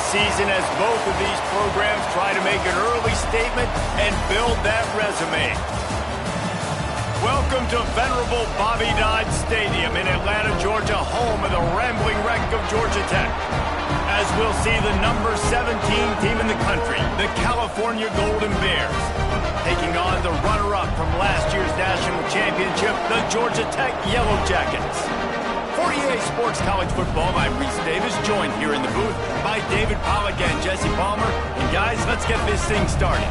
season as both of these programs try to make an early statement and build that resume. Welcome to venerable Bobby Dodd Stadium in Atlanta, Georgia, home of the rambling wreck of Georgia Tech. As we'll see the number 17 team in the country, the California Golden Bears, taking on the runner-up from last year's national championship, the Georgia Tech Yellow Jackets. For EA Sports College Football, I'm Reese Davis, joined here in the booth by David Pollack and Jesse Palmer. And guys, let's get this thing started.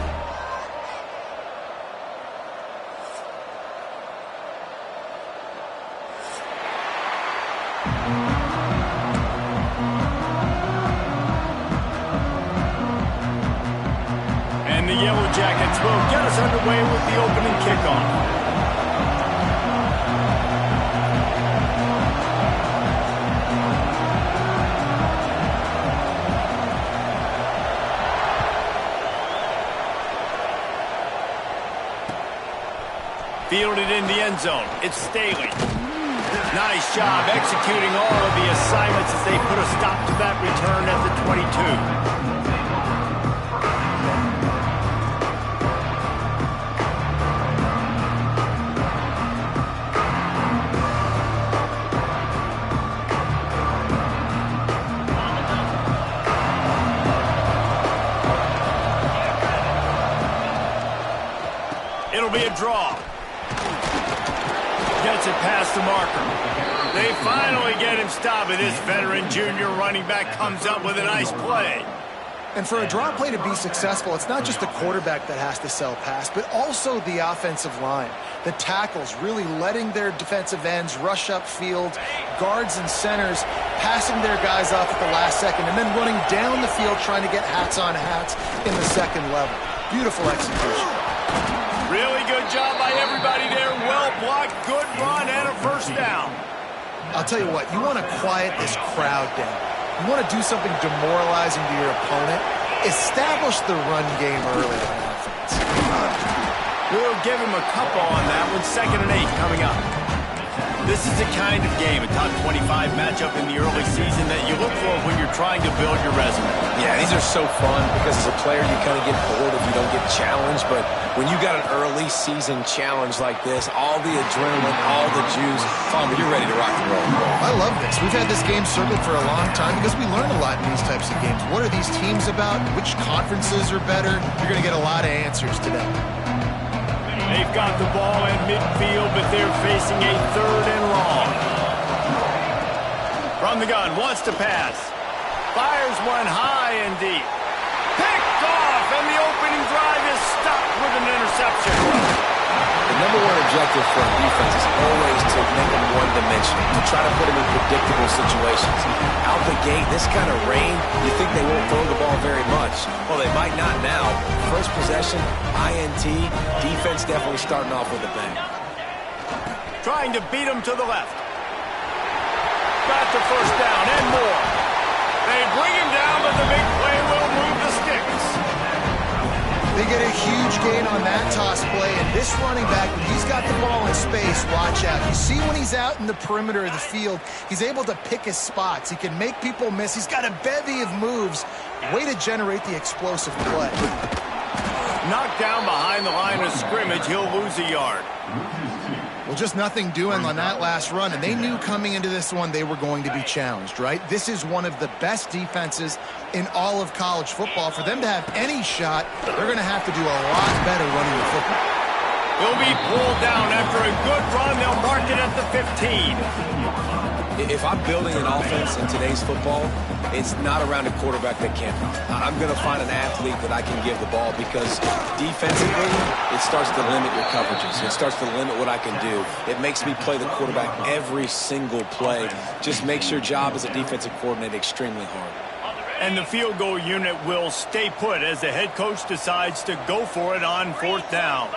And the Yellow Jackets will get us underway with the opening kickoff. Fielded in the end zone. It's Staley. Nice job executing all of the assignments as they put a stop to that return at the 22. It'll be a draw. Gets it past the marker. They finally get him stopped, and this veteran junior running back comes up with a nice play. And for a draw play to be successful, it's not just the quarterback that has to sell pass, but also the offensive line. The tackles really letting their defensive ends rush upfield, guards and centers passing their guys off at the last second, and then running down the field trying to get hats on hats in the second level. Beautiful execution. Really good job by everybody there. Well blocked, good run, and a first down. I'll tell you what, you want to quiet this crowd down. You want to do something demoralizing to your opponent. Establish the run game early on offense. We'll give him a couple on that one. 2nd and 8 coming up. This is the kind of game, a top 25 matchup in the early season, that you look for when you're trying to build your resume. Yeah, these are so fun because as a player you kind of get bored if you don't get challenged, but when you got an early season challenge like this, all the adrenaline, all the juice, Palmer, you're ready to rock and roll. I love this. We've had this game circled for a long time because we learn a lot in these types of games. What are these teams about? Which conferences are better? You're going to get a lot of answers today. They've got the ball in midfield, but they're facing a 3rd and long. From the gun, wants to pass. Fires one high and deep. Picked off, and the opening drive is stopped with an interception. The number one objective for a defense is always to make them one-dimensional, to try to put them in predictable situations. Out the gate, this kind of rain, you think they won't throw the ball very much. Well, they might not now. First possession, INT, defense definitely starting off with a bang. Trying to beat him to the left. Got the first down and more. They bring him down, but the big play will move the sticks. They get a huge gain on that toss play, and this running back, when he's got the ball in space, watch out. You see when he's out in the perimeter of the field, he's able to pick his spots. He can make people miss. He's got a bevy of moves. Way to generate the explosive play. Knocked down behind the line of scrimmage, he'll lose a yard. Well, just nothing doing on that last run, and they knew coming into this one they were going to be challenged, right? This is one of the best defenses in all of college football. For them to have any shot, they're going to have to do a lot better running the football. He'll be pulled down after a good run. They'll mark it at the 15. If I'm building an offense in today's football, it's not around a quarterback that can. I'm going to find an athlete that I can give the ball because defensively, it starts to limit your coverages. It starts to limit what I can do. It makes me play the quarterback every single play. Just makes your job as a defensive coordinator extremely hard. And the field goal unit will stay put as the head coach decides to go for it on 4th down.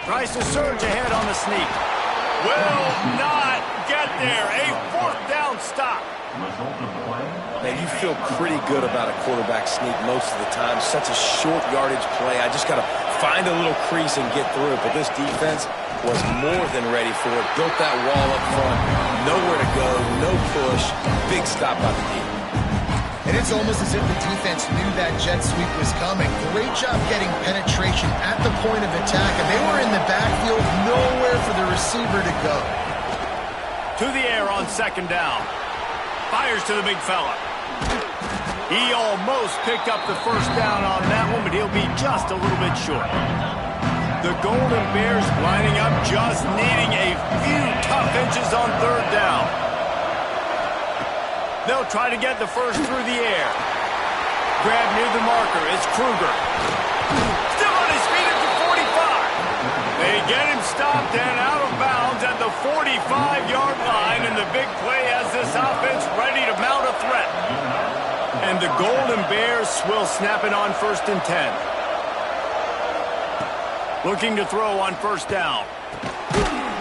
Tries to surge ahead on the sneak. Will not get there. A 4th down stop. Man, you feel pretty good about a quarterback sneak most of the time. Such a short yardage play. I just got to find a little crease and get through it. But this defense was more than ready for it. Built that wall up front. Nowhere to go. No push. Big stop by the team. And it's almost as if the defense knew that jet sweep was coming. Great job getting penetration at the point of attack, and they were in the backfield, nowhere for the receiver to go. To the air on second down. Fires to the big fella. He almost picked up the first down on that one, but he'll be just a little bit short. The Golden Bears lining up, just needing a few tough inches on third down. They'll try to get the first through the air. Grab near the marker. It's Kruger. Still on his feet at the 45. They get him stopped and out of bounds at the 45-yard line, and the big play has this offense ready to mount a threat. And the Golden Bears will snap it on 1st and 10. Looking to throw on first down.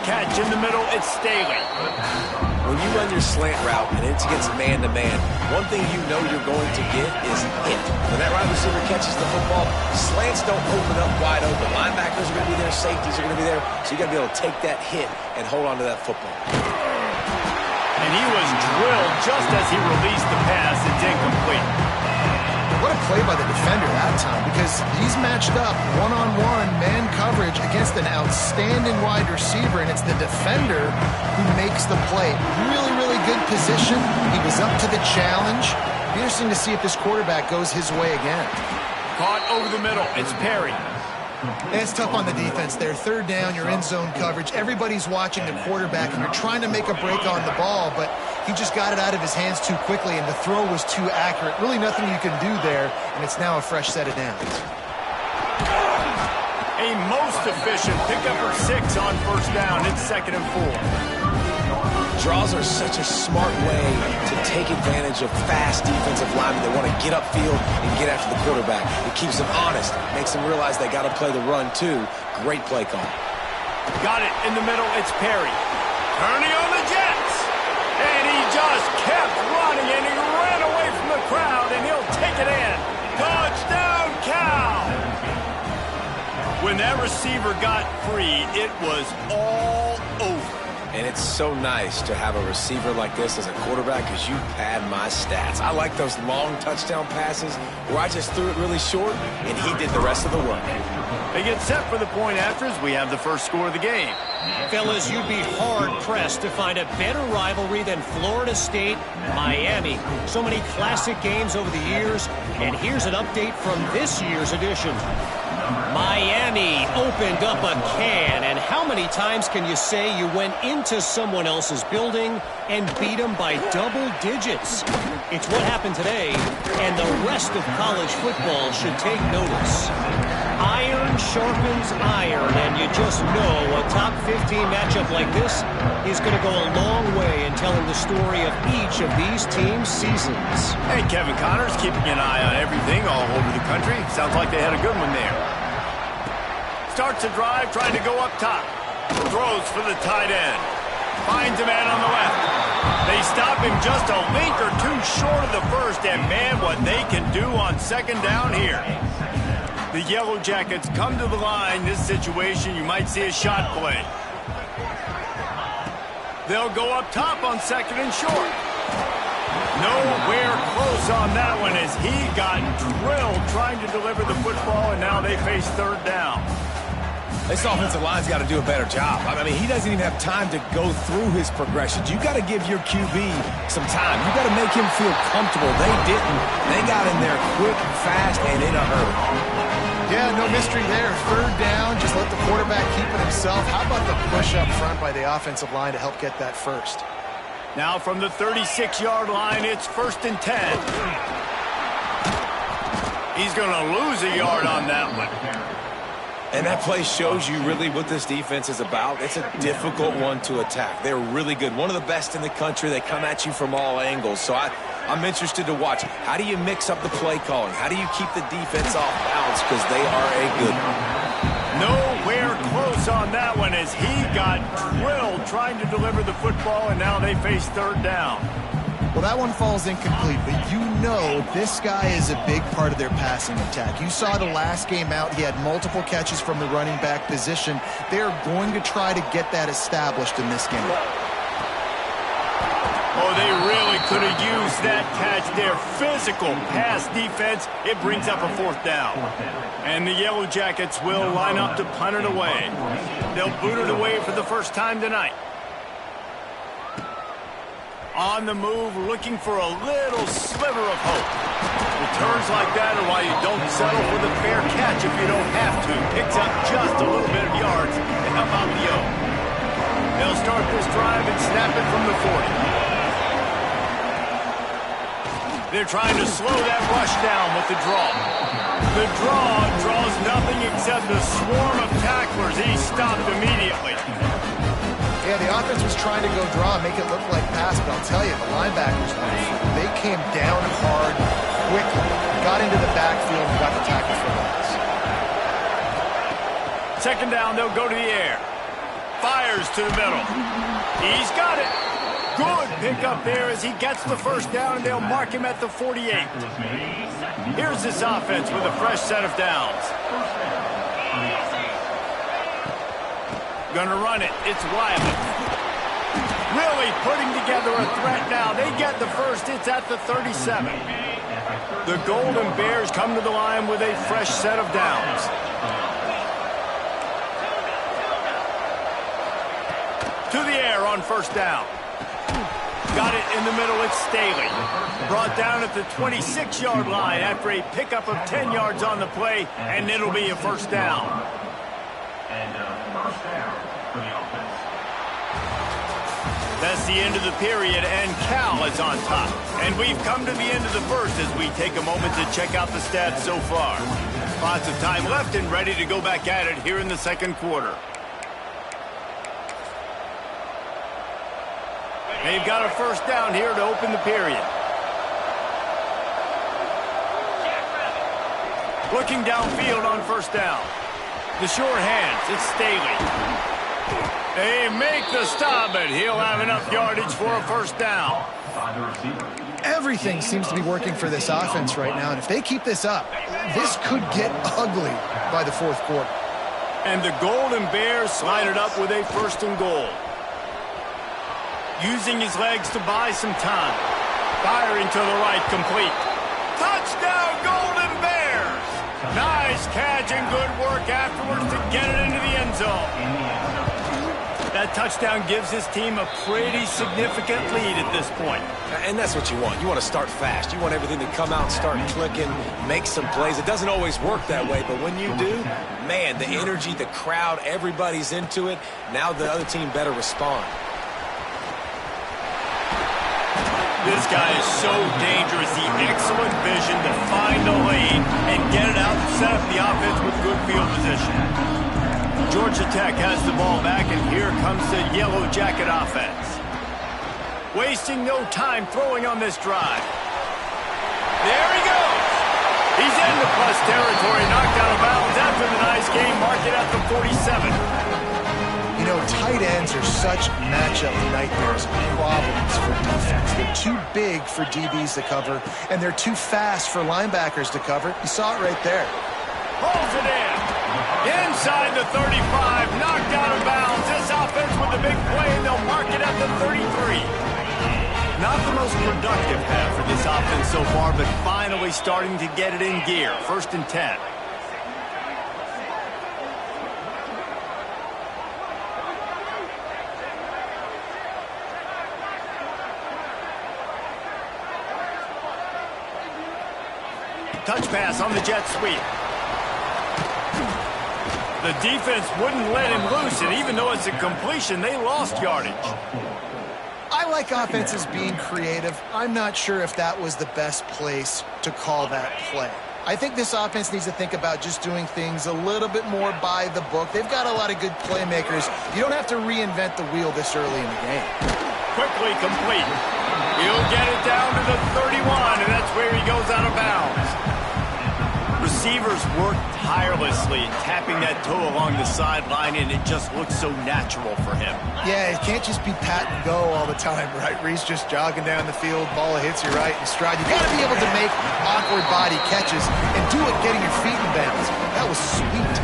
Catch in the middle, it's Staley. When you run your slant route and it's against man-to-man, one thing you know you're going to get is hit. When that wide receiver catches the football, slants don't open up wide open. Linebackers are going to be there, safeties are going to be there, so you got to be able to take that hit and hold on to that football. And he was drilled just as he released the pass. It's incomplete. What a play by the defender that time, because he's matched up one-on-one man coverage against an outstanding wide receiver, and it's the defender who makes the play. Really, really good position. He was up to the challenge. Be interesting to see if this quarterback goes his way again. Caught over the middle. It's Perry. And it's tough on the defense there. Third down, you're in zone coverage. Everybody's watching the quarterback, and you're trying to make a break on the ball, but he just got it out of his hands too quickly, and the throw was too accurate. Really nothing you can do there, and it's now a fresh set of downs. A most efficient pickup of 6 on first down. It's 2nd and 4. Draws are such a smart way to take advantage of fast defensive linemen. They want to get upfield and get after the quarterback. It keeps them honest, makes them realize they got to play the run too. Great play call. Got it in the middle. It's Perry. Turning on the Jets. And he just kept running, and he ran away from the crowd, and he'll take it in. Touchdown, Cal! When that receiver got free, it was all over. And it's so nice to have a receiver like this as a quarterback because you pad my stats. I like those long touchdown passes where I just threw it really short and he did the rest of the work. They get set for the point after as we have the first score of the game. Fellas, you'd be hard-pressed to find a better rivalry than Florida State-Miami. So many classic games over the years, and here's an update from this year's edition. Miami opened up a can, and how many times can you say you went into someone else's building and beat them by double digits? It's what happened today, and the rest of college football should take notice. Iron sharpens iron, and you just know a top 15 matchup like this is going to go a long way in telling the story of each of these teams' seasons. Hey, Kevin Connors keeping an eye on everything all over the country. Sounds like they had a good one there. Starts a drive, trying to go up top. Throws for the tight end. Finds a man on the left. They stop him just a link or two short of the first, and man, what they can do on second down here. The Yellow Jackets come to the line. This situation, you might see a shot play. They'll go up top on second and short. Nowhere close on that one as he got drilled trying to deliver the football, and now they face third down. This offensive line's got to do a better job. I mean, he doesn't even have time to go through his progressions. You got to give your QB some time. You got to make him feel comfortable. They didn't. They got in there quick, fast, and in a hurry. Yeah, no mystery there. Third down, just let the quarterback keep it himself. How about the push up front by the offensive line to help get that first? Now from the 36-yard line, it's 1st and 10. He's going to lose a yard on that one. And that play shows you really what this defense is about. It's a difficult one to attack. They're really good. One of the best in the country. They come at you from all angles. So I'm interested to watch. How do you mix up the play calling? How do you keep the defense off balance? Because they are a good one. Nowhere close on that one as he got drilled trying to deliver the football, and now they face third down. Well, that one falls incomplete, but you know this guy is a big part of their passing attack. You saw the last game out, he had multiple catches from the running back position. They're going to try to get that established in this game. Oh, they really could have used that catch there. Physical pass defense. It brings up a 4th down. And the Yellow Jackets will line up to punt it away. They'll boot it away for the first time tonight. On the move, looking for a little sliver of hope. Returns like that are why you don't settle for the fair catch if you don't have to. Picks up just a little bit of yards to help out the O. They'll start this drive and snap it from the 40. They're trying to slow that rush down with the draw. The draw draws nothing except a swarm of tacklers. He's stopped immediately. Yeah, the offense was trying to go draw and make it look like pass, but I'll tell you, the linebackers, they came down hard, quickly, got into the backfield, and got the tackle for loss. 2nd down, they'll go to the air. Fires to the middle. He's got it. Good pickup there as he gets the 1st down, and they'll mark him at the 48. Here's this offense with a fresh set of downs. Gonna run it. It's Wiley. Really putting together a threat now. They get the 1st. It's at the 37. The Golden Bears come to the line with a fresh set of downs. To the air on 1st down. Got it in the middle. It's Staley. Brought down at the 26-yard line after a pickup of 10 yards on the play, and it'll be a 1st down. That's the end of the period, and Cal is on top. And we've come to the end of the 1st as we take a moment to check out the stats so far. Lots of time left and ready to go back at it here in the 2nd quarter. They've got a 1st down here to open the period. Looking downfield on 1st down. The short hands, it's Staley. They make the stop, but he'll have enough yardage for a 1st down. Everything seems to be working for this offense right now, and if they keep this up, this could get ugly by the 4th quarter. And the Golden Bears slide it up with a 1st and goal. Using his legs to buy some time. Firing to the right, complete. Touchdown, Golden Bears! Nice catch and good work afterwards to get it into the end zone. That touchdown gives his team a pretty significant lead at this point. And that's what you want. You want to start fast. You want everything to come out and start clicking, make some plays. It doesn't always work that way, but when you do, man, the energy, the crowd, everybody's into it. Now the other team better respond. This guy is so dangerous. The excellent vision to find the lane and get it out and set up the offense with good field position. Georgia Tech has the ball back, and here comes the Yellow Jacket offense. Wasting no time throwing on this drive. There he goes. He's into plus territory, knocked out of bounds after the nice game. Mark it at the 47. You know, tight ends are such matchup nightmares and problems for defense. They're too big for DBs to cover, and they're too fast for linebackers to cover. You saw it right there. Pulls it in. Inside the 35, knocked out of bounds. This offense with a big play, and they'll mark it at the 33. Not the most productive half for this offense so far, but finally starting to get it in gear. 1st and 10. Touch pass on the jet sweep. The defense wouldn't let him loose, and even though it's a completion, they lost yardage. I like offenses being creative. I'm not sure if that was the best place to call that play. I think this offense needs to think about just doing things a little bit more by the book. They've got a lot of good playmakers. You don't have to reinvent the wheel this early in the game. Quickly complete. He'll get it down to the 31, and that's where he goes out of bounds. Receivers work tirelessly, tapping that toe along the sideline, and it just looks so natural for him. Yeah, it can't just be pat and go all the time, right? Reese just jogging down the field, ball hits you right in stride. You got to be able to make awkward body catches and do it getting your feet in bounds. That was sweet.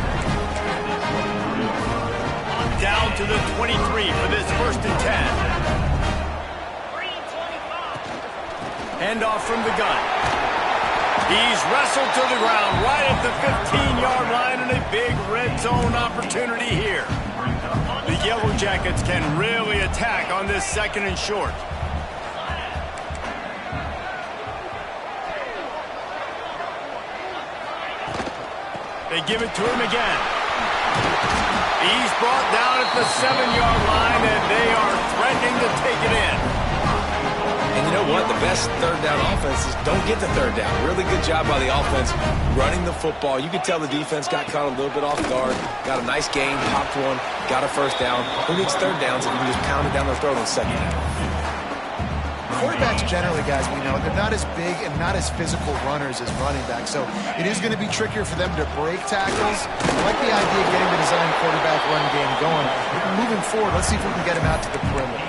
Down to the 23 for this 1st and 10. Handoff from the gun. He's wrestled to the ground right at the 15-yard line, and a big red zone opportunity here. The Yellow Jackets can really attack on this 2nd and short. They give it to him again. He's brought down at the 7-yard line, and they are threatening to take it in. And you know what? The best third down offense is don't get the third down. Really good job by the offense running the football. You could tell the defense got caught a little bit off guard. Got a nice gain, popped one, got a first down. Who needs third downs if you can just pound it down their throat on 2nd down? Quarterbacks generally, guys, we know, they're not as big and not as physical runners as running backs, so it is going to be trickier for them to break tackles. I like the idea of getting the design quarterback run game going. Moving forward, let's see if we can get him out to the perimeter.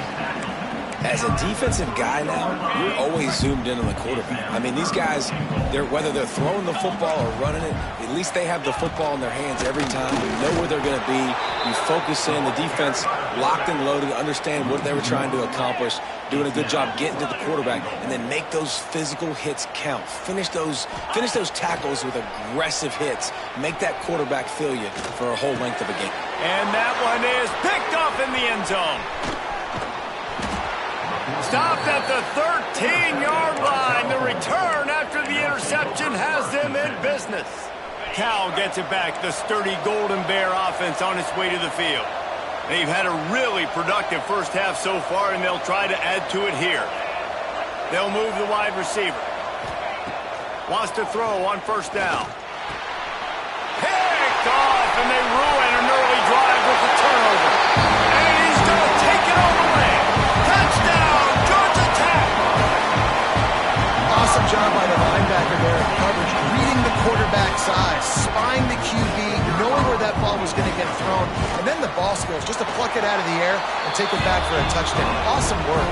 As a defensive guy now, you're always zoomed in on the quarterback. I mean, these guys, whether they're throwing the football or running it, at least they have the football in their hands every time. You know where they're going to be. You focus in. The defense locked and loaded, understand what they were trying to accomplish, doing a good job getting to the quarterback, and then make those physical hits count. Finish those tackles with aggressive hits. Make that quarterback feel you for a whole length of a game. And that one is picked off in the end zone. Stopped at the 13-yard line. The return after the interception has them in business. Cal gets it back. The sturdy Golden Bear offense on its way to the field. They've had a really productive first half so far, and they'll try to add to it here. They'll move the wide receiver. Wants to throw on 1st down. Picked off, and they ruin an early drive with the turnover. And he's going to take it all the way. Touchdown, Georgia Tech! Awesome job by the linebacker there in coverage, reading the quarterback's eyes, spying the QB, knowing where that ball was going to get thrown, and then the ball skills, just to pluck it out of the air and take it back for a touchdown. Awesome work.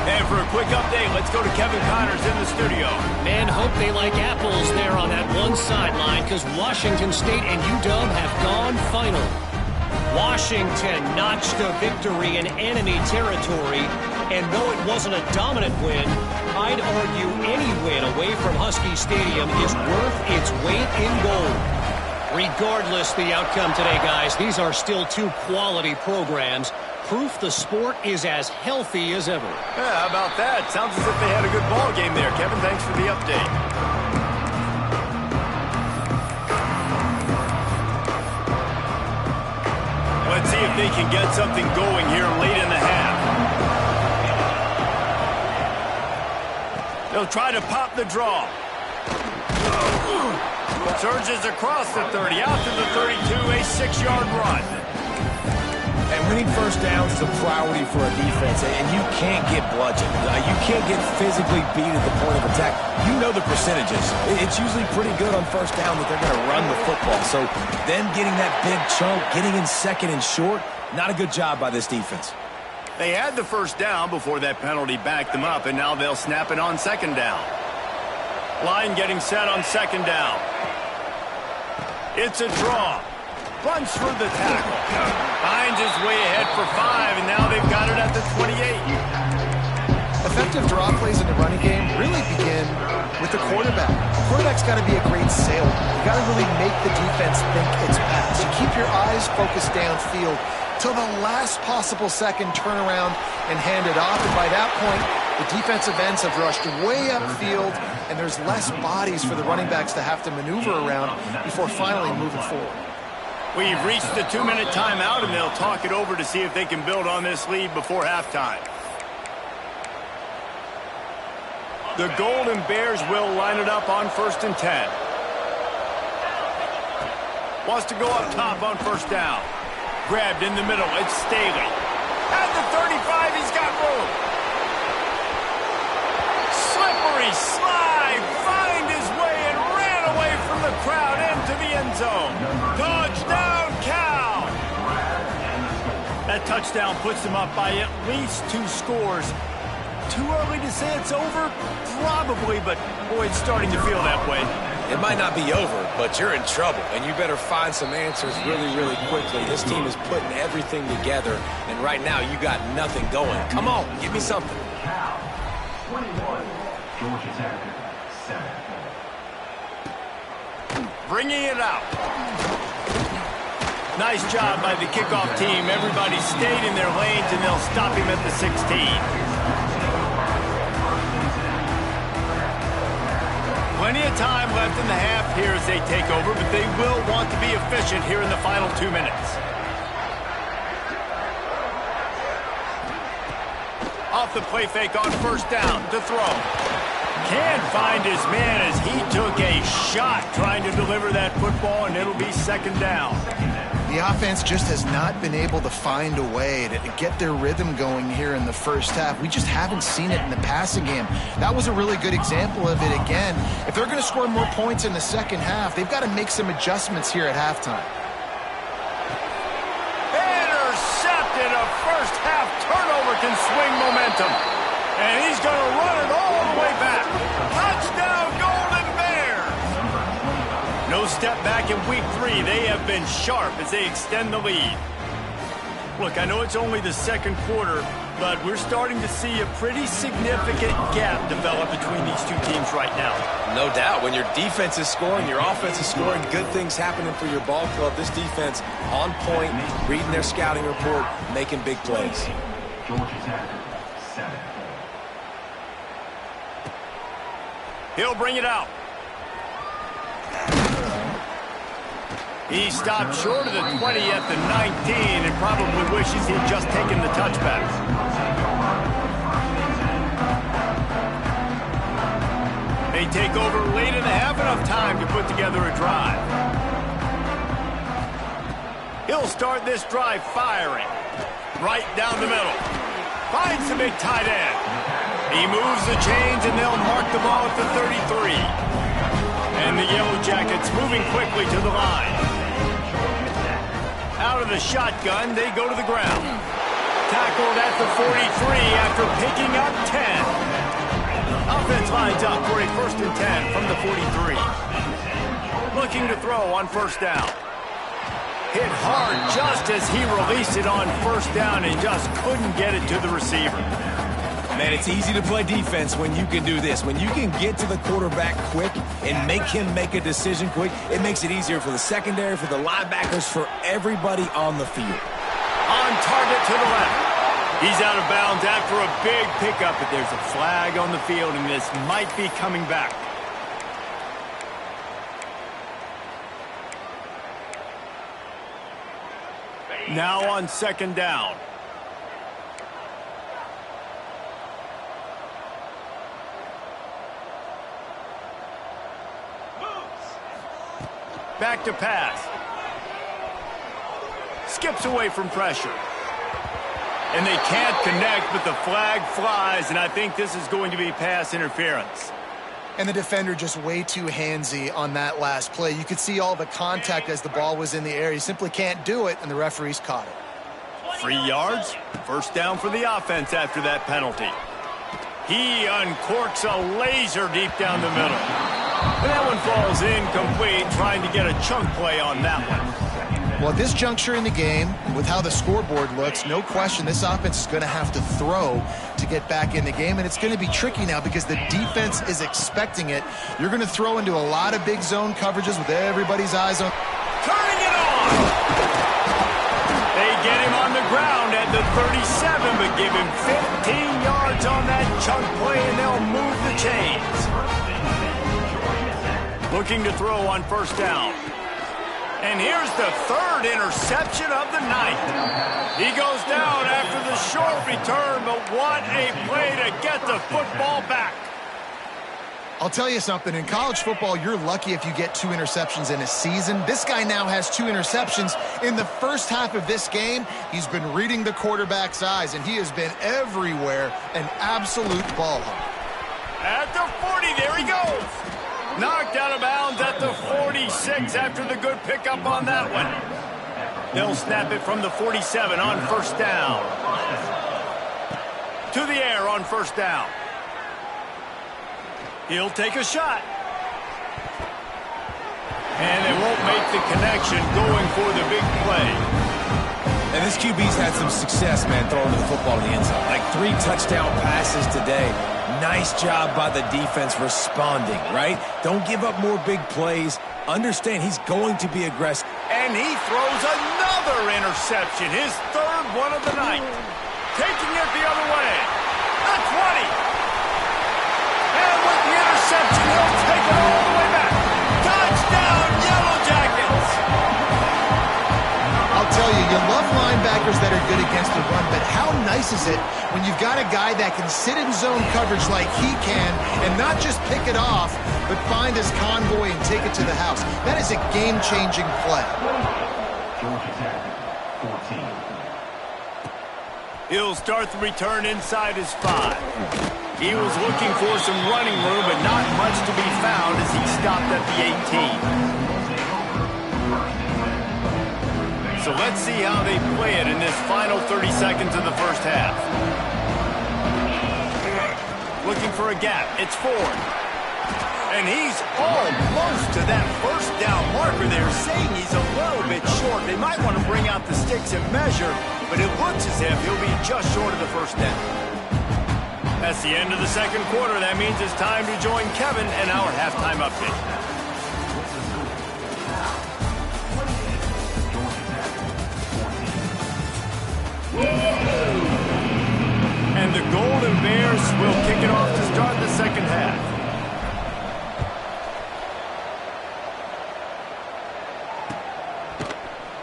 And for a quick update, let's go to Kevin Connors in the studio. Man, hope they like apples there on that one sideline, because Washington State and UW have gone final. Washington notched a victory in enemy territory, and though it wasn't a dominant win, I'd argue any win away from Husky Stadium is worth its weight in gold. Regardless the outcome today, guys, these are still 2 quality programs. Proof the sport is as healthy as ever. Yeah, how about that? Sounds as if they had a good ball game there. Kevin, thanks for the update. Let's see if they can get something going here late in the half. They'll try to pop the draw. Surges across the 30, out to the 32, a 6-yard run. And winning first downs is a priority for a defense, and you can't get bludgeoned. You can't get physically beat at the point of attack. You know the percentages. It's usually pretty good on first down that they're going to run the football. So them getting that big chunk, getting in 2nd and short, not a good job by this defense. They had the first down before that penalty backed them up, and now they'll snap it on 2nd down. Line getting set on 2nd down. It's a draw. Runs through the tackle. Finds his way ahead for 5, and now they've got it at the 28. Effective draw plays in the running game really begin with the quarterback. The quarterback's got to be a great sailor. You got to really make the defense think it's pass. You keep your eyes focused downfield till the last possible second, turn around and hand it off. And by that point, the defensive ends have rushed way upfield, and there's less bodies for the running backs to have to maneuver around before finally moving forward. We've reached the 2-minute timeout, and they'll talk it over to see if they can build on this lead before halftime. The Golden Bears will line it up on 1st and 10. Wants to go up top on 1st down. Grabbed in the middle. It's Staley. At the 35, he's got room. Slippery slide. Find his way and ran away from the crowd into the end zone. Touchdown, Cal. That touchdown puts them up by at least 2 scores. Too early to say it's over? Probably, but boy, it's starting to feel that way. It might not be over, but you're in trouble, and you better find some answers really, really quickly. This team is putting everything together, and right now you got nothing going. Come on, give me something. Bringing it out. Nice job by the kickoff team. Everybody stayed in their lanes, and they'll stop him at the 16. Plenty of time left in the half here as they take over, but they will want to be efficient here in the final 2 minutes. Off the play fake on first down to throw. Can't find his man as he took a shot trying to deliver that football, and it'll be second down. The offense just has not been able to find a way to get their rhythm going here in the first half. We just haven't seen it in the passing game. That was a really good example of it again. If they're going to score more points in the second half, they've got to make some adjustments here at halftime. Intercepted. A first half turnover can swing momentum. And he's going to run it all the way back. Touchdown, Golden Bears! No step back in week 3. They have been sharp as they extend the lead. Look, I know it's only the second quarter, but we're starting to see a pretty significant gap develop between these two teams right now. No doubt. When your defense is scoring, your offense is scoring, good things happening for your ball club. This defense on point, reading their scouting report, making big plays. He'll bring it out. He stopped short of the 20 at the 19 and probably wishes he'd just taken the touchback. They take over late in the half, enough time to put together a drive. He'll start this drive firing. Right down the middle. Finds the big tight end. He moves the chains, and they'll mark the ball at the 33. And the Yellow Jackets moving quickly to the line. Out of the shotgun, they go to the ground. Tackled at the 43 after picking up 10. Offense lines up for a 1st and 10 from the 43. Looking to throw on first down. Hit hard just as he released it on first down and just couldn't get it to the receiver. Man, it's easy to play defense when you can do this. When you can get to the quarterback quick and make him make a decision quick, it makes it easier for the secondary, for the linebackers, for everybody on the field. On target to the left. He's out of bounds after a big pickup, but there's a flag on the field, and this might be coming back. Now on second down. Back to pass. Skips away from pressure. And they can't connect, but the flag flies, and I think this is going to be pass interference. And the defender just way too handsy on that last play. You could see all the contact as the ball was in the air. He simply can't do it, and the referees caught it. 3 yards. First down for the offense after that penalty. He uncorks a laser deep down the middle. And that one falls incomplete, trying to get a chunk play on that one. Well, at this juncture in the game, with how the scoreboard looks, no question this offense is going to have to throw to get back in the game, and it's going to be tricky now because the defense is expecting it. You're going to throw into a lot of big zone coverages with everybody's eyes on. Turning it on! They get him on the ground at the 37, but give him 15 yards on that chunk play, and they'll move the chains. Looking to throw on first down. And here's the 3rd interception of the night. He goes down after the short return, but what a play to get the football back. I'll tell you something, in college football, you're lucky if you get 2 interceptions in a season. This guy now has 2 interceptions. In the first half of this game, he's been reading the quarterback's eyes, and he has been everywhere, an absolute ball hawk. At the 40, there he goes. Knocked out of bounds at the 46 after the good pickup on that one. They'll snap it from the 47 on first down. To the air on first down. He'll take a shot. And they won't make the connection going for the big play. And this QB's had some success, man, throwing the football to the end zone. Like 3 touchdown passes today. Nice job by the defense responding, right? Don't give up more big plays. Understand he's going to be aggressive. And he throws another interception, his 3rd one of the night. Taking it the other way. The 20. And with the interception, he'll take it all the way back. Touchdown, Yellow Jackets! I'll tell you, you love linebackers that are good against the run, but how nice is it when you've got a guy that can sit in zone coverage like he can and not just pick it off, but find his convoy and take it to the house. That is a game-changing play. He'll start the return inside his 5. He was looking for some running room, but not much to be found as he stopped at the 18. So let's see how they play it in this final 30 seconds of the first half. Looking for a gap. It's Ford. And he's almost to that first down marker. They're saying he's a little bit short. They might want to bring out the sticks and measure, but it looks as if he'll be just short of the first down. That's the end of the second quarter. That means it's time to join Kevin and our halftime update. And the Golden Bears will kick it off to start the second half.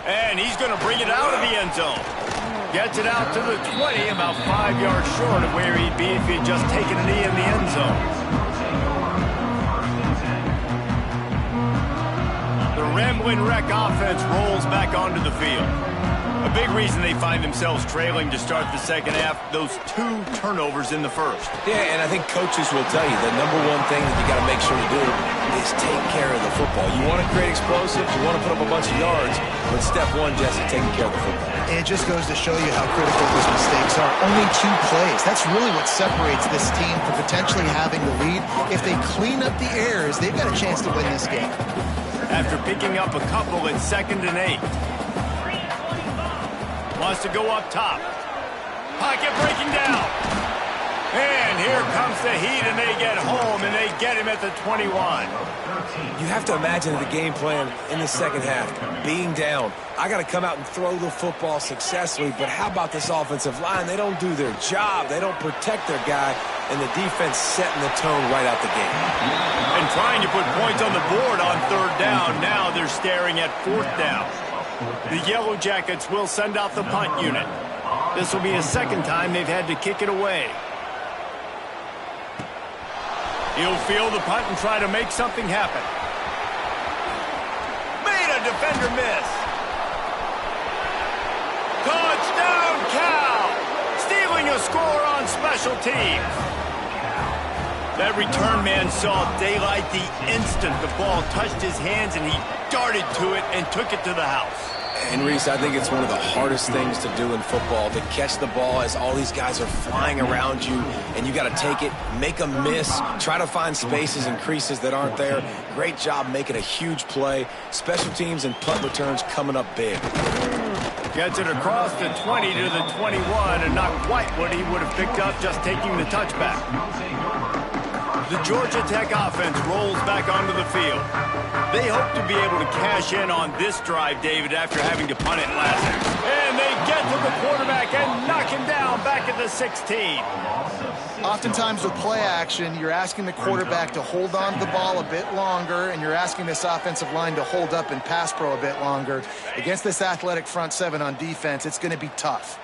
And he's going to bring it out of the end zone. Gets it out to the 20, about 5 yards short of where he'd be if he had just taken a knee in the end zone. The Ramblin' Wreck offense rolls back onto the field. A big reason they find themselves trailing to start the second half, those 2 turnovers in the first. Yeah, and I think coaches will tell you the number one thing that you got to make sure to do is take care of the football. You want to create explosives, you want to put up a bunch of yards, but step 1, Jesse, taking care of the football. It just goes to show you how critical those mistakes are. Only 2 plays. That's really what separates this team from potentially having the lead. If they clean up the errors, they've got a chance to win this game. After picking up a couple, it's 2nd and 8. Wants to go up top. Pocket breaking down. And here comes the heat, and they get home, and they get him at the 21. You have to imagine the game plan in the second half. Being down, I got to come out and throw the football successfully, but how about this offensive line? They don't do their job. They don't protect their guy, and the defense setting the tone right out the gate. And trying to put points on the board on 3rd down. Now they're staring at 4th down. The Yellow Jackets will send out the punt unit. This will be a 2nd time they've had to kick it away. He'll field the punt and try to make something happen. Made a defender miss. Touchdown, Ncaa! Stealing a score on special teams. That return man saw daylight the instant the ball touched his hands, and he darted to it and took it to the house. And Reese, I think it's one of the hardest things to do in football, to catch the ball as all these guys are flying around you, and you got to take it, make a miss, try to find spaces and creases that aren't there. Great job making a huge play. Special teams and punt returns coming up big. Gets it across the 20 to the 21, and not quite what he would have picked up just taking the touchback. The Georgia Tech offense rolls back onto the field. They hope to be able to cash in on this drive, David, after having to punt it last. And they get to the quarterback and knock him down back at the 16. Oftentimes with play action, you're asking the quarterback to hold on to the ball a bit longer, and you're asking this offensive line to hold up in pass pro a bit longer. Against this athletic front 7 on defense, it's going to be tough.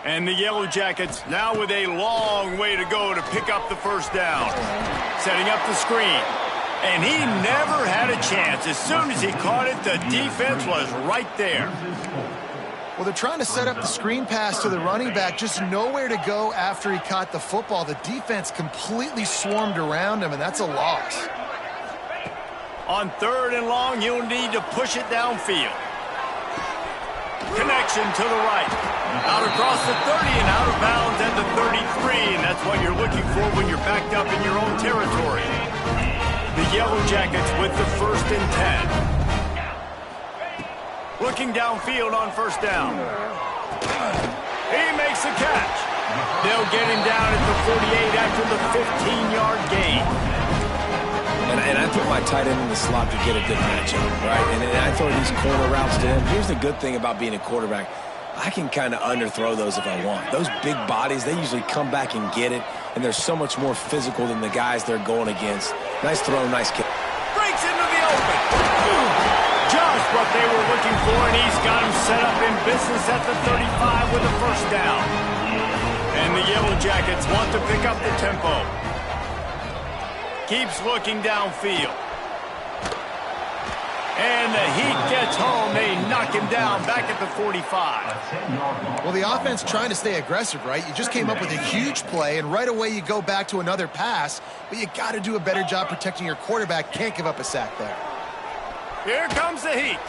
And the Yellow Jackets now with a long way to go to pick up the first down. Setting up the screen. And he never had a chance. As soon as he caught it, the defense was right there. Well, they're trying to set up the screen pass to the running back, just nowhere to go after he caught the football. The defense completely swarmed around him, and that's a loss. On 3rd and long, you'll need to push it downfield. Connection to the right. Out across the 30 and out of bounds at the 33, and that's what you're looking for when you're backed up in your own territory. The Yellow Jackets with the 1st and 10. Looking downfield on 1st down. He makes the catch. They'll get him down at the 48 after the 15-yard gain. And I put my tight end in the slot to get a good matchup, right? And I throw these corner routes to him. Here's the good thing about being a quarterback. I can kind of underthrow those if I want. Those big bodies, they usually come back and get it, and they're so much more physical than the guys they're going against. Nice throw, nice kick. Breaks into the open. Just what they were looking for, and he's got him set up in business at the 35 with a first down. And the Yellow Jackets want to pick up the tempo. Keeps looking downfield. And the Heat gets home. They knock him down back at the 45. Well, the offense trying to stay aggressive, right? You just came up with a huge play, and right away you go back to another pass, but you got to do a better job protecting your quarterback. Can't give up a sack there. Here comes the Heat.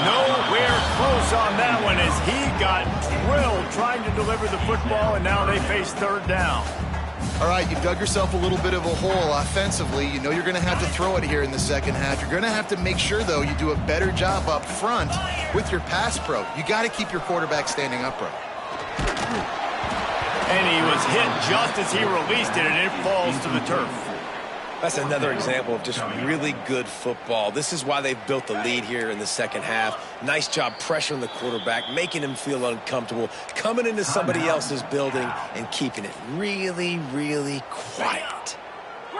Nowhere close on that one as he got drilled trying to deliver the football, and now they face third down. All right, you've dug yourself a little bit of a hole offensively. You know you're going to have to throw it here in the second half. You're going to have to make sure, though, you do a better job up front with your pass pro. You got to keep your quarterback standing upright. And he was hit just as he released it, and it falls to the turf. That's another example of just really good football. This is why they've built the lead here in the second half. Nice job pressuring the quarterback, making him feel uncomfortable, coming into somebody else's building and keeping it really, really quiet.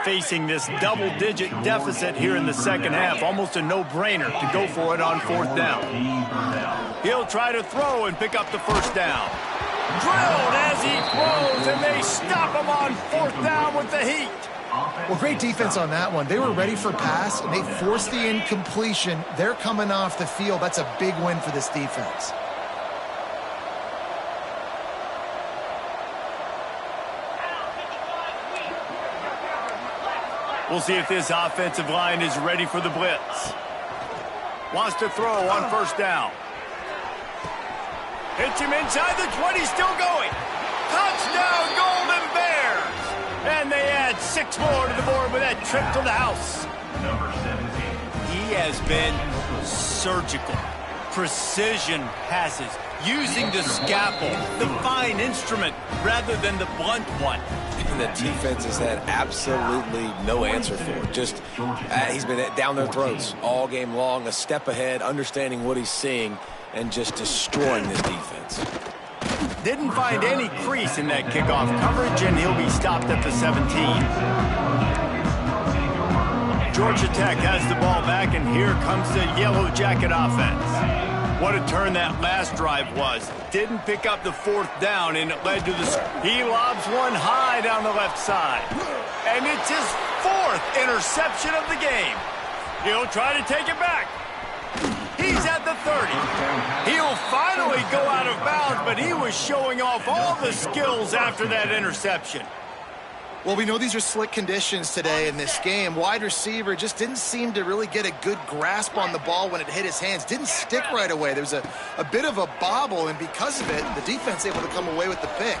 Facing this double-digit deficit here in the second half, almost a no-brainer to go for it on fourth down. He'll try to throw and pick up the first down. Drilled as he throws, and they stop him on fourth down with the Heat. Well, great defense on that one. They were ready for pass, and they forced the incompletion. They're coming off the field. That's a big win for this defense. We'll see if this offensive line is ready for the blitz. Wants to throw on first down. Hits him inside the 20, still going. Touchdown, Golden Bears! And they add 6 more to the board with that trip to the house. He has been surgical. Precision passes, using the scalpel, the fine instrument, rather than the blunt one. And the defense has had absolutely no answer for it. Just, he's been down their throats all game long, a step ahead, understanding what he's seeing, and just destroying this defense. Didn't find any crease in that kickoff coverage, and he'll be stopped at the 17. Georgia Tech has the ball back, and here comes the Yellow Jacket offense. What a turn that last drive was. Didn't pick up the fourth down, and it led to the... He lobs one high down the left side. And it's his 4th interception of the game. He'll try to take it back. He's at the 30. He'll finally go out of bounds, but he was showing off all the skills after that interception. Well, we know these are slick conditions today in this game. Wide receiver just didn't seem to really get a good grasp on the ball when it hit his hands. Didn't stick right away. There was a bit of a bobble, and because of it, the defense able to come away with the pick.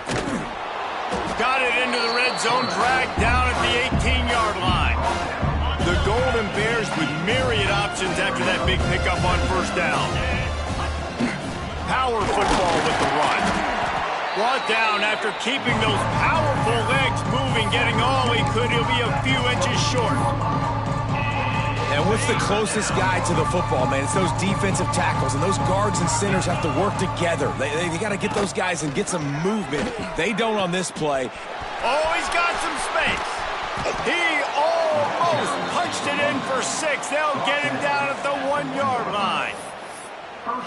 Got it into the red zone, dragged down at the 18-yard line. The Golden Bears with myriad options after that big pickup on first down. Power football with the run. Brought down after keeping those powerful legs moving, getting all he could. He'll be a few inches short. And what's the closest guy to the football, man? It's those defensive tackles, and those guards and centers have to work together. They got to get those guys and get some movement. They don't on this play. Oh, he's got some space. He almost punched it in for 6. They'll get him down at the 1-yard line.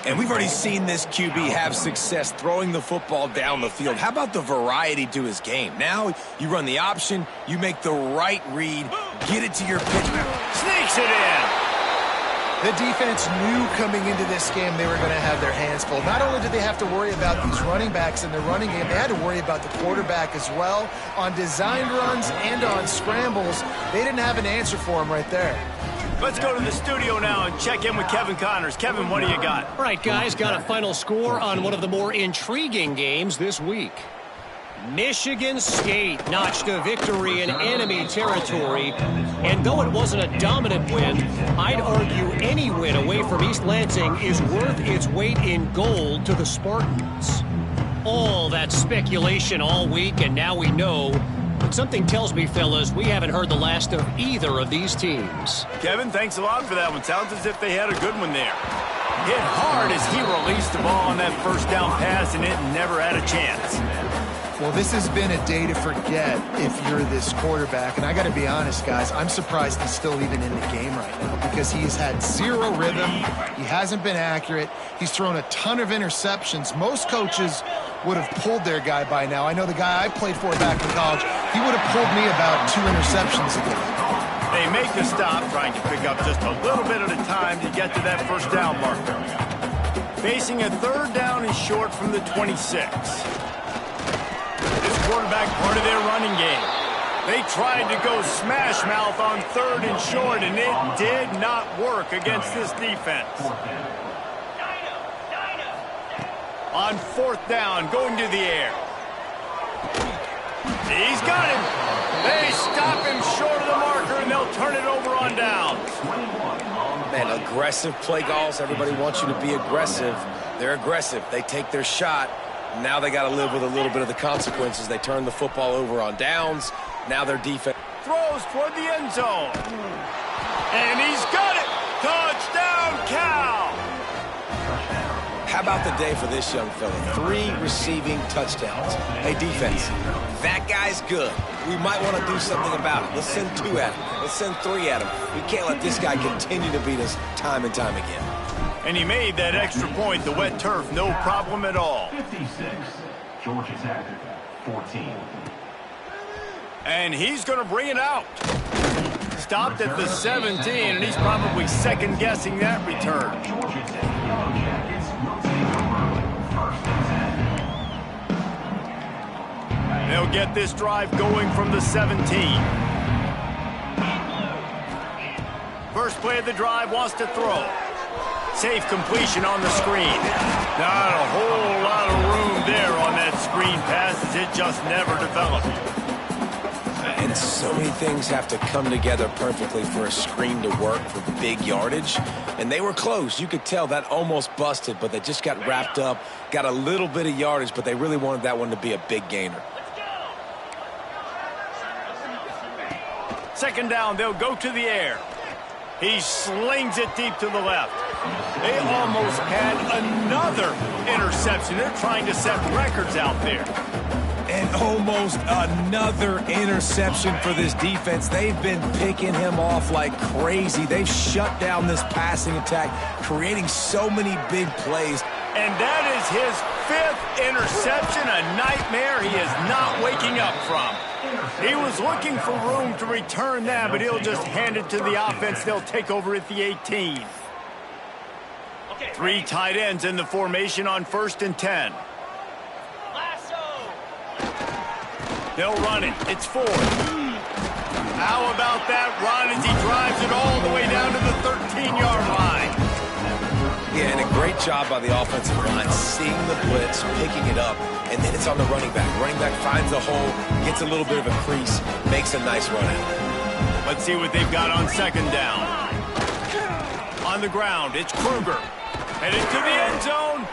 And we've already seen this QB have success throwing the football down the field. How about the variety to his game? Now you run the option, you make the right read, get it to your pitch. Sneaks it in. The defense knew coming into this game they were going to have their hands full. Not only did they have to worry about these running backs in the running game, they had to worry about the quarterback as well. On designed runs and on scrambles, they didn't have an answer for him right there. Let's go to the studio now and check in with Kevin Connors. Kevin, what do you got? All right, guys, got a final score on one of the more intriguing games this week. Michigan State notched a victory in enemy territory. And though it wasn't a dominant win, I'd argue any win away from East Lansing is worth its weight in gold to the Spartans. All that speculation all week, and now we know. But something tells me, fellas, we haven't heard the last of either of these teams. Kevin, thanks a lot for that one. Sounds as if they had a good one there. Hit hard as he released the ball on that first down pass, and it never had a chance. Well, this has been a day to forget if you're this quarterback. And I got to be honest, guys, I'm surprised he's still even in the game right now because he has had zero rhythm. He hasn't been accurate. He's thrown a ton of interceptions. Most coaches would have pulled their guy by now. I know the guy I played for back in college, he would have pulled me about 2 interceptions ago. They make the stop, trying to pick up just a little bit at a time to get to that first down marker. Facing a third down and short from the 26. This quarterback part of their running game. They tried to go smash mouth on third and short, and it did not work against this defense. On fourth down, going to the air. He's got him. They stop him short of the marker, and they'll turn it over on downs. Man, aggressive play calls. Everybody wants you to be aggressive. They're aggressive. They take their shot. Now they got to live with a little bit of the consequences. They turn the football over on downs. Now their defense throws toward the end zone. And he's got it. Touchdown, Cal. How about the day for this young fella? 3 receiving touchdowns. Hey, defense, that guy's good. We might want to do something about it. Let's send 2 at him. Let's send 3 at him. We can't let this guy continue to beat us time and time again. And he made that extra point, the wet turf, no problem at all. 56, Georgia Tech, 14. And he's going to bring it out. Stopped at the 17, and he's probably second-guessing that return. Georgia Tech, Yellow Jackets, will take over first and 10. They'll get this drive going from the 17. First play of the drive, wants to throw. Safe completion on the screen. Not a whole lot of room there on that screen pass as it just never developed. And so many things have to come together perfectly for a screen to work for big yardage. And they were close. You could tell that almost busted, but they just got wrapped up, got a little bit of yardage, but they really wanted that one to be a big gainer. Second down, they'll go to the air. He slings it deep to the left. They almost had another interception. They're trying to set records out there. And almost another interception for this defense. They've been picking him off like crazy. They've shut down this passing attack, creating so many big plays. And that is his 5th interception, a nightmare he is not waking up from. He was looking for room to return that, but he'll just hand it to the offense. They'll take over at the 18. 3 tight ends in the formation on 1st and 10. They'll run it. It's 4. How about that run as he drives it all the way down to the 13-yard line? Yeah, and a great job by the offensive line, seeing the blitz, picking it up, and then it's on the running back. Running back finds a hole, gets a little bit of a crease, makes a nice run out. Let's see what they've got on 2nd down. On the ground, it's Kruger. Headed to the end zone.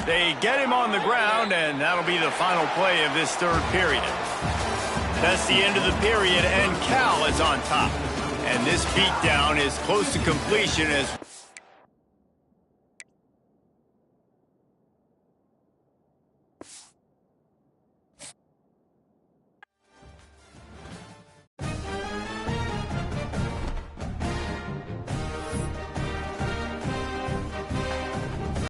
They get him on the ground, and that'll be the final play of this 3rd period. That's the end of the period, and Cal is on top. And this beatdown is close to completion as